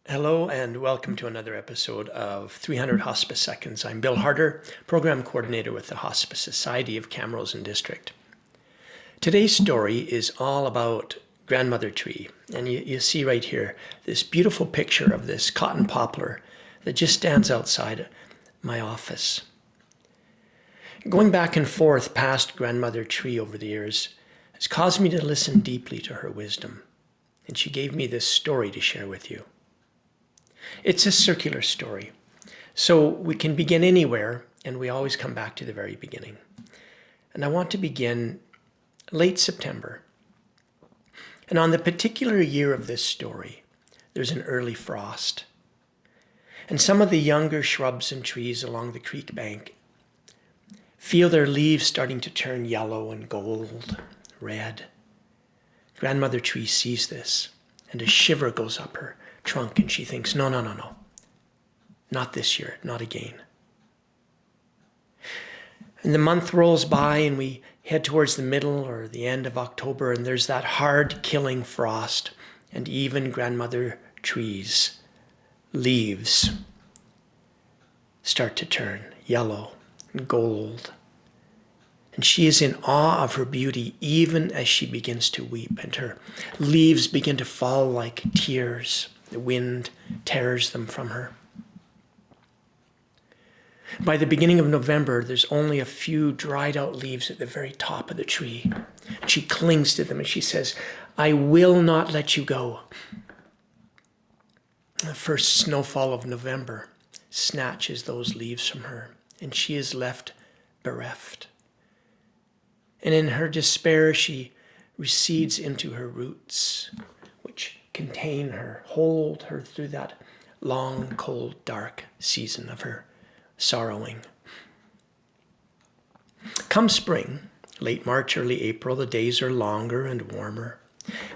Hello and welcome to another episode of 300 Hospice Seconds. I'm Bill Harder, Program Coordinator with the Hospice Society of Camrose District. Today's story is all about grandmother tree, and you see right here this beautiful picture of this cotton poplar that just stands outside my office. Going back and forth past grandmother tree over the years has caused me to listen deeply to her wisdom, and she gave me this story to share with you. It's a circular story, so we can begin anywhere, and we always come back to the very beginning. And I want to begin late September. And on the particular year of this story, there's an early frost. And some of the younger shrubs and trees along the creek bank feel their leaves starting to turn yellow and gold, red. Grandmother tree sees this, and a shiver goes up her trunk, and she thinks, no, not this year, not again. And the month rolls by, and we head towards the middle or the end of October, and there's that hard killing frost, and even grandmother tree's leaves start to turn yellow and gold. And she is in awe of her beauty even as she begins to weep, and her leaves begin to fall like tears. The wind tears them from her. By the beginning of November, there's only a few dried out leaves at the very top of the tree. She clings to them and she says, "I will not let you go." The first snowfall of November snatches those leaves from her, and she is left bereft. And in her despair, she recedes into her roots, which contain her, hold her through that long, cold, dark season of her sorrowing. Come spring, late March, early April, the days are longer and warmer,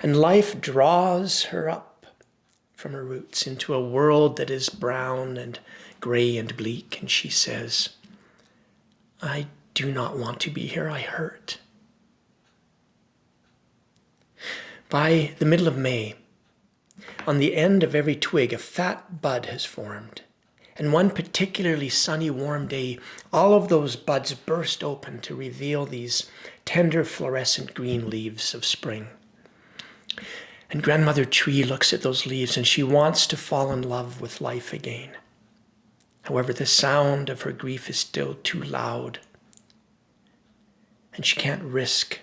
and life draws her up from her roots into a world that is brown and gray and bleak, and she says, "I do not want to be here, I hurt." By the middle of May, on the end of every twig, a fat bud has formed. And one particularly sunny, warm day, all of those buds burst open to reveal these tender, fluorescent green leaves of spring. And grandmother tree looks at those leaves, and she wants to fall in love with life again. However, the sound of her grief is still too loud, and she can't risk.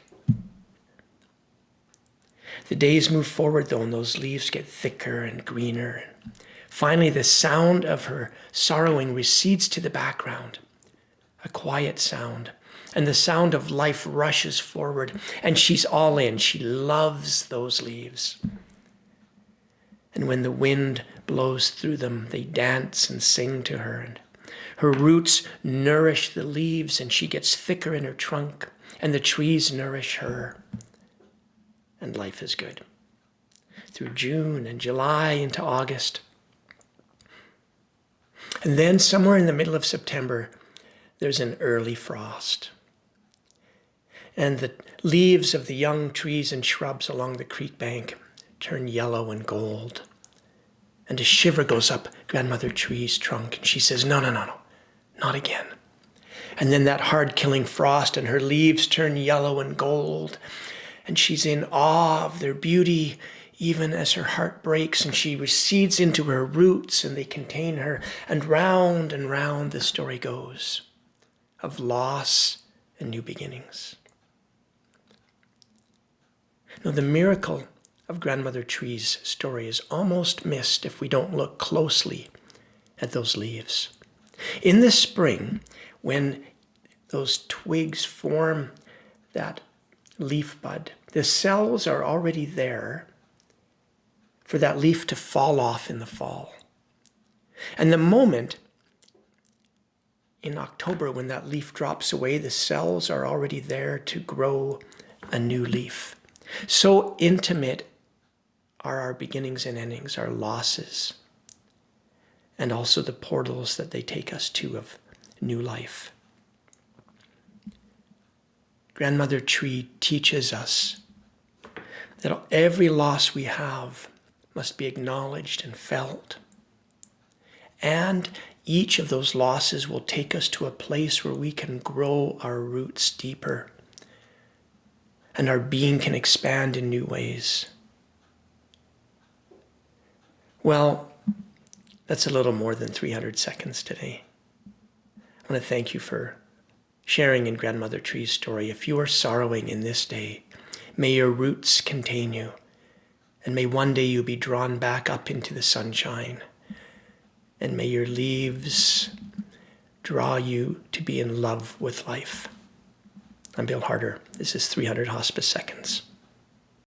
The days move forward, though, and those leaves get thicker and greener. Finally, the sound of her sorrowing recedes to the background, a quiet sound, and the sound of life rushes forward, and she's all in. She loves those leaves. And when the wind blows through them, they dance and sing to her, and her roots nourish the leaves, and she gets thicker in her trunk, and the trees nourish her. And life is good. Through June and July into August. And then somewhere in the middle of September, there's an early frost. And the leaves of the young trees and shrubs along the creek bank turn yellow and gold. And a shiver goes up grandmother tree's trunk, and she says, no, not again. And then that hard killing frost, and her leaves turn yellow and gold. And she's in awe of their beauty, even as her heart breaks, and she recedes into her roots, and they contain her. And round the story goes of loss and new beginnings. Now, the miracle of grandmother tree's story is almost missed if we don't look closely at those leaves. In the spring, when those twigs form that leaf bud, the cells are already there for that leaf to fall off in the fall. And the moment in October when that leaf drops away, the cells are already there to grow a new leaf. So intimate are our beginnings and endings, our losses, and also the portals that they take us to of new life. Grandmother tree teaches us that every loss we have must be acknowledged and felt. And each of those losses will take us to a place where we can grow our roots deeper and our being can expand in new ways. Well, that's a little more than 300 seconds today. I want to thank you for sharing in Grandmother Tree's story. If you are sorrowing in this day, may your roots contain you, and may one day you be drawn back up into the sunshine, and may your leaves draw you to be in love with life. I'm Bill Harder. This is 300 Hospice Seconds.